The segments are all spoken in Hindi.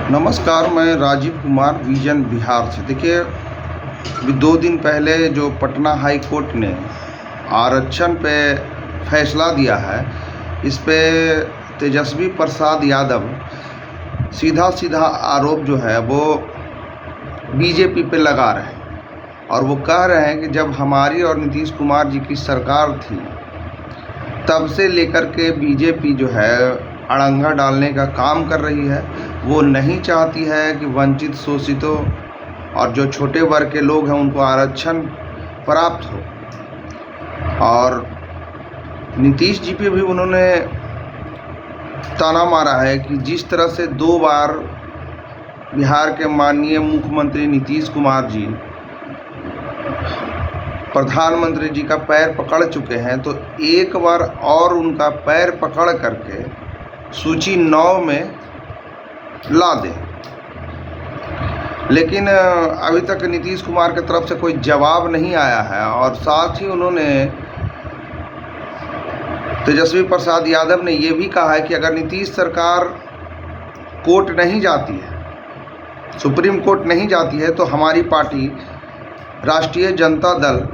नमस्कार, मैं राजीव कुमार विजन बिहार से। देखिए, अभी 2 दिन पहले जो पटना हाई कोर्ट ने आरक्षण पे फैसला दिया है, इस पे तेजस्वी प्रसाद यादव सीधा आरोप जो है वो बीजेपी पे लगा रहे हैं और वो कह रहे हैं कि जब हमारी और नीतीश कुमार जी की सरकार थी तब से लेकर के बीजेपी जो है अड़ंगा डालने का काम कर रही है। वो नहीं चाहती है कि वंचित, शोषितों और जो छोटे वर्ग के लोग हैं उनको आरक्षण प्राप्त हो। और नीतीश जी पे भी उन्होंने ताना मारा है कि जिस तरह से 2 बार बिहार के माननीय मुख्यमंत्री नीतीश कुमार जी प्रधानमंत्री जी का पैर पकड़ चुके हैं, तो एक बार और उनका पैर पकड़ करके सूची 9 में ला दें। लेकिन अभी तक नीतीश कुमार की तरफ से कोई जवाब नहीं आया है। और साथ ही उन्होंने, तेजस्वी प्रसाद यादव ने ये भी कहा है कि अगर नीतीश सरकार कोर्ट नहीं जाती है, सुप्रीम कोर्ट नहीं जाती है, तो हमारी पार्टी राष्ट्रीय जनता दल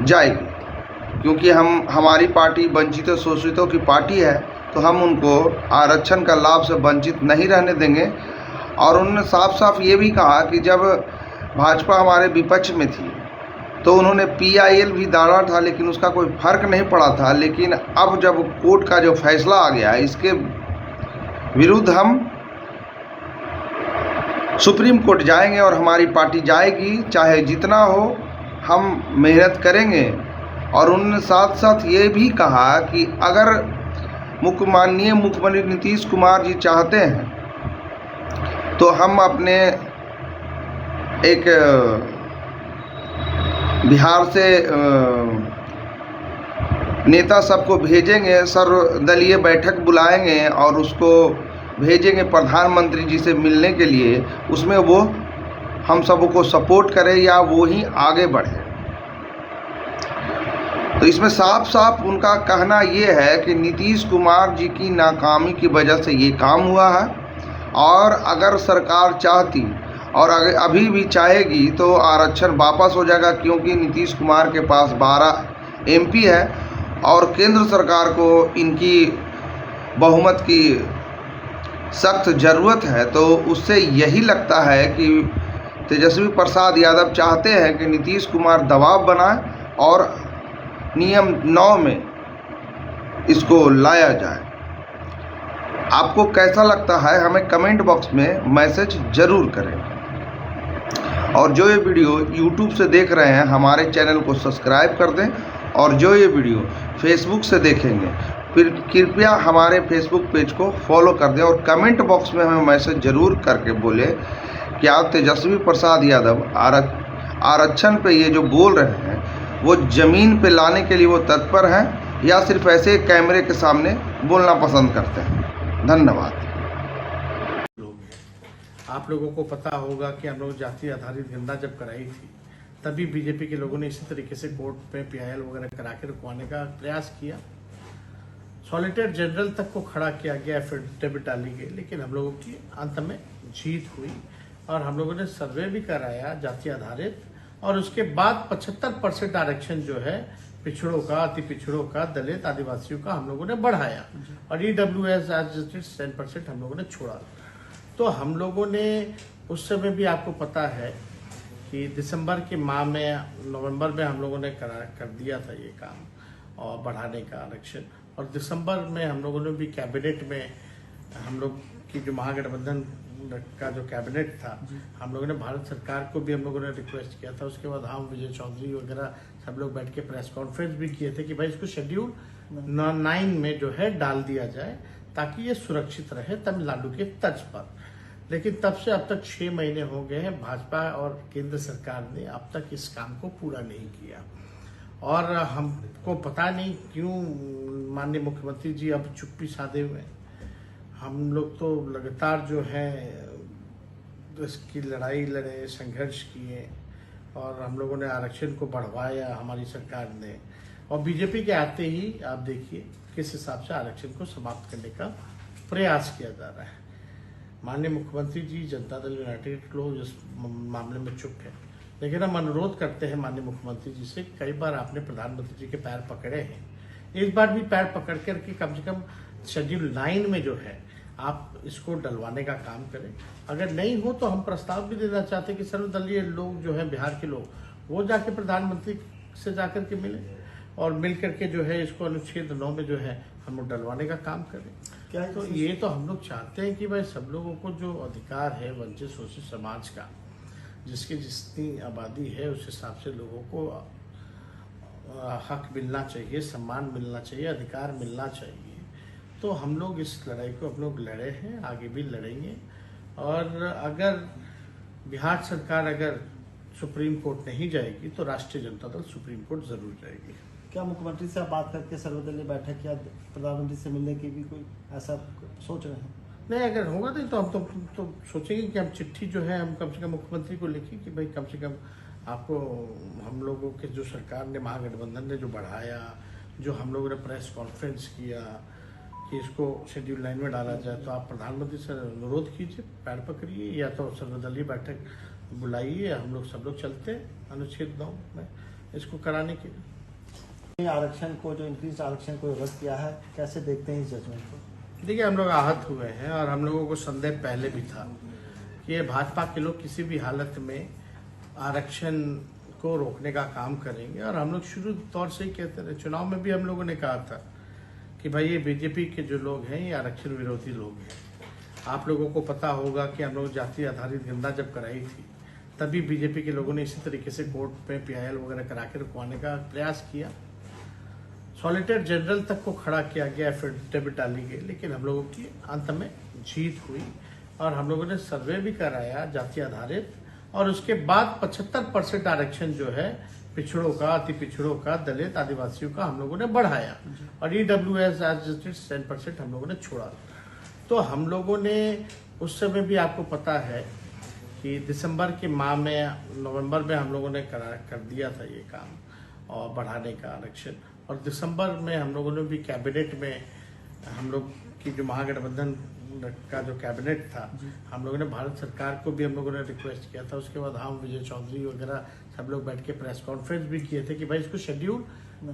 जाएगी, क्योंकि हमारी पार्टी वंचितों शोषितों की पार्टी है, तो हम उनको आरक्षण का लाभ से वंचित नहीं रहने देंगे। और उन्होंने साफ साफ ये भी कहा कि जब भाजपा हमारे विपक्ष में थी तो उन्होंने PIL भी डाला था, लेकिन उसका कोई फर्क नहीं पड़ा था। लेकिन अब जब कोर्ट का जो फैसला आ गया, इसके विरुद्ध हम सुप्रीम कोर्ट जाएंगे और हमारी पार्टी जाएगी, चाहे जितना हो, हम मेहनत करेंगे। और उन्होंने साथ साथ ये भी कहा कि अगर माननीय मुख्यमंत्री नीतीश कुमार जी चाहते हैं तो हम अपने एक बिहार से नेता सबको भेजेंगे, सर्वदलीय बैठक बुलाएंगे और उसको भेजेंगे प्रधानमंत्री जी से मिलने के लिए। उसमें वो हम सबको सपोर्ट करे या वो ही आगे बढ़े। तो इसमें साफ साफ उनका कहना ये है कि नीतीश कुमार जी की नाकामी की वजह से ये काम हुआ है। और अगर सरकार चाहती और अगर अभी भी चाहेगी तो आरक्षण वापस हो जाएगा, क्योंकि नीतीश कुमार के पास 12 MP है और केंद्र सरकार को इनकी बहुमत की सख्त ज़रूरत है। तो उससे यही लगता है कि तेजस्वी प्रसाद यादव चाहते हैं कि नीतीश कुमार दबाव बनाए और नियम 9 में इसको लाया जाए। आपको कैसा लगता है, हमें कमेंट बॉक्स में मैसेज ज़रूर करें। और जो ये वीडियो YouTube से देख रहे हैं, हमारे चैनल को सब्सक्राइब कर दें। और जो ये वीडियो Facebook से देखेंगे, फिर कृपया हमारे Facebook पेज को फॉलो कर दें। और कमेंट बॉक्स में हमें मैसेज ज़रूर करके बोले कि आप तेजस्वी प्रसाद यादव आरक्षण पे ये जो बोल रहे हैं वो ज़मीन पे लाने के लिए वो तत्पर हैं, या सिर्फ ऐसे कैमरे के सामने बोलना पसंद करते हैं। धन्यवाद। आप लोगों को पता होगा कि हम लोग जाति आधारित गणना जब कराई थी, तभी बीजेपी के लोगों ने इसी तरीके से कोर्ट में PIL वगैरह करा के रुकवाने का प्रयास किया। सॉलिसिटर जनरल तक को खड़ा किया गया, एफिडेविट डाली गई, लेकिन हम लोगों की अंत में जीत हुई और हम लोगों ने सर्वे भी कराया जाति आधारित। और उसके बाद 75% आरक्षण जो है पिछड़ों का, अति पिछड़ों का, दलित, आदिवासियों का हम लोगों ने बढ़ाया और EWS 10% हम लोगों ने छोड़ा। तो हम लोगों ने उस समय भी, आपको पता है कि दिसंबर के माह में, नवंबर में हम लोगों ने कर दिया था ये काम और बढ़ाने का आरक्षण। और दिसंबर में हम लोगों ने भी कैबिनेट में, हम लोग की जो महागठबंधन का जो कैबिनेट था, हम लोगों ने भारत सरकार को भी हम लोगों ने रिक्वेस्ट किया था। उसके बाद हम विजय चौधरी वगैरह सब लोग बैठ के प्रेस कॉन्फ्रेंस भी किए थे कि भाई इसको शेड्यूल 9 में जो है डाल दिया जाए, ताकि ये सुरक्षित रहे तमिलनाडु के तर्ज पर। लेकिन तब से अब तक 6 महीने हो गए हैं, भाजपा और केंद्र सरकार ने अब तक इस काम को पूरा नहीं किया। और हमको पता नहीं क्यों माननीय मुख्यमंत्री जी अब चुप्पी साधे हुए। हम लोग तो लगातार जो है इसकी लड़ाई लड़े, संघर्ष किए और हम लोगों ने आरक्षण को बढ़वाया, हमारी सरकार ने। और बीजेपी के आते ही आप देखिए किस हिसाब से आरक्षण को समाप्त करने का प्रयास किया जा रहा है। माननीय मुख्यमंत्री जी जनता दल यूनाइटेड के लोग इस मामले में चुप है, लेकिन हम अनुरोध करते हैं माननीय मुख्यमंत्री जी से। कई बार आपने प्रधानमंत्री जी के पैर पकड़े हैं, इस बार भी पैर पकड़ करके कम से कम शेड्यूल 9 में जो है आप इसको डलवाने का काम करें। अगर नहीं हो तो हम प्रस्ताव भी देना चाहते हैं कि सर्वदलीय लोग जो है बिहार के लोग, वो जाके प्रधानमंत्री से जाकर के मिले और मिल करके जो है इसको अनुच्छेद 9 में जो है हम लोग डलवाने का काम करें। क्या तो ये तो हम लोग चाहते हैं कि भाई सब लोगों को जो अधिकार है वंचित शोषित समाज का, जिसकी जितनी आबादी है उस हिसाब से लोगों को हक मिलना चाहिए, सम्मान मिलना चाहिए, अधिकार मिलना चाहिए। तो हम लोग इस लड़ाई को हम लोग लड़े हैं, आगे भी लड़ेंगे। और अगर बिहार सरकार अगर सुप्रीम कोर्ट नहीं जाएगी तो राष्ट्रीय जनता दल सुप्रीम कोर्ट जरूर जाएगी। क्या मुख्यमंत्री से आप बात करके सर्वदलीय बैठक या प्रधानमंत्री से मिलने की भी कोई ऐसा सोच रहे हैं? नहीं, अगर होगा तो हम तो सोचेंगे कि हम चिट्ठी जो है हम कम से कम मुख्यमंत्री को लिखें कि भाई कम से कम आपको हम लोगों के जो सरकार ने, महागठबंधन ने जो बढ़ाया, जो हम लोगों ने प्रेस कॉन्फ्रेंस किया कि इसको शेड्यूल 9 में डाला जाए, तो आप प्रधानमंत्री से अनुरोध कीजिए, पैर पकड़िए या तो सर्वदलीय बैठक बुलाइए, हम लोग सब लोग चलते हैं अनुच्छेद 9 में इसको कराने के लिए। आरक्षण को, जो इंक्रीज आरक्षण को रद्द किया है, कैसे देखते हैं इस जजमेंट को? देखिए, हम लोग आहत हुए हैं और हम लोगों को संदेह पहले भी था कि ये भाजपा के लोग किसी भी हालत में आरक्षण को रोकने का काम करेंगे। और हम लोग शुरू तौर से ही कहते रहे, चुनाव में भी हम लोगों ने कहा था कि भाई ये बीजेपी के जो लोग हैं ये आरक्षण विरोधी लोग हैं। आप लोगों को पता होगा कि हम लोग जाति आधारित निंदा जब कराई थी तभी बीजेपी के लोगों ने इसी तरीके से कोर्ट में PIL वगैरह करा के रुकवाने का प्रयास किया। सॉलिसिटर जनरल तक को खड़ा किया गया, एफिडेविट डाली गई, लेकिन हम लोगों की अंत में जीत हुई और हम लोगों ने सर्वे भी कराया जाति आधारित, और उसके बाद 75% आरक्षण जो है पिछड़ों का, अति पिछड़ों का, दलित, आदिवासियों का हम लोगों ने बढ़ाया और EWS एडजस्टेड 10% हम लोगों ने छोड़ा। तो हम लोगों ने उस समय भी, आपको पता है कि दिसंबर के माह में, नवंबर में हम लोगों ने कर दिया था ये काम और बढ़ाने का आरक्षण। और दिसंबर में हम लोगों ने भी कैबिनेट में, हम लोग की जो महागठबंधन का जो कैबिनेट था, हम लोगों ने भारत सरकार को भी हम लोगों ने रिक्वेस्ट किया था। उसके बाद हम विजय चौधरी वगैरह सब लोग बैठ के प्रेस कॉन्फ्रेंस भी किए थे कि भाई इसको शेड्यूल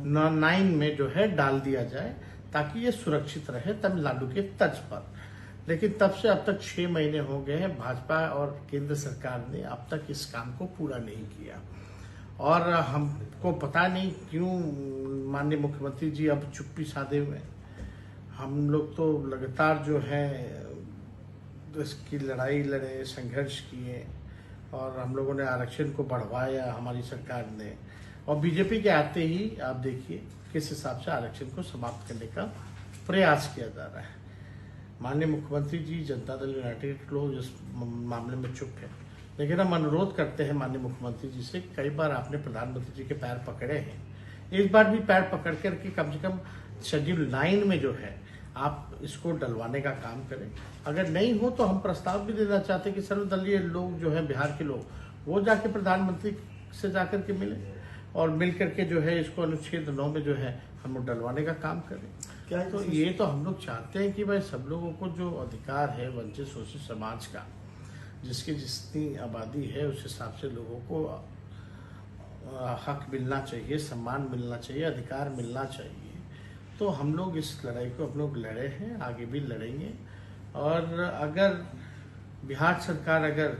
9 में जो है डाल दिया जाए ताकि ये सुरक्षित रहे तमिलनाडु के तर्ज पर। लेकिन तब से अब तक 6 महीने हो गए हैं, भाजपा और केंद्र सरकार ने अब तक इस काम को पूरा नहीं किया। और हमको पता नहीं क्यों माननीय मुख्यमंत्री जी अब चुप्पी साधे हुए। हम लोग तो लगातार जो है इसकी लड़ाई लड़े, संघर्ष किए और हम लोगों ने आरक्षण को बढ़वाया हमारी सरकार ने। और बीजेपी के आते ही आप देखिए किस हिसाब से आरक्षण को समाप्त करने का प्रयास किया जा रहा है। माननीय मुख्यमंत्री जी जनता दल यूनाइटेड के लोग इस मामले में चुप है, लेकिन हम अनुरोध करते हैं माननीय मुख्यमंत्री जी से। कई बार आपने प्रधानमंत्री जी के पैर पकड़े हैं, इस बार भी पैर पकड़ करके कम से कम शेड्यूल 9 में जो है आप इसको डलवाने का काम करें। अगर नहीं हो तो हम प्रस्ताव भी देना चाहते हैं कि सर्वदलीय लोग जो है बिहार के लोग, वो जाके प्रधानमंत्री से जाकर के मिले और मिल करके जो है इसको अनुच्छेद 9 में जो है हम लोग डलवाने का काम करें। क्या तो ये तो हम लोग चाहते हैं कि भाई सब लोगों को जो अधिकार है वंचित शोषित समाज का, जिसकी जितनी आबादी है उस हिसाब से लोगों को हक मिलना चाहिए, सम्मान मिलना चाहिए, अधिकार मिलना चाहिए। तो हम लोग इस लड़ाई को हम लोग लड़े हैं, आगे भी लड़ेंगे। और अगर बिहार सरकार अगर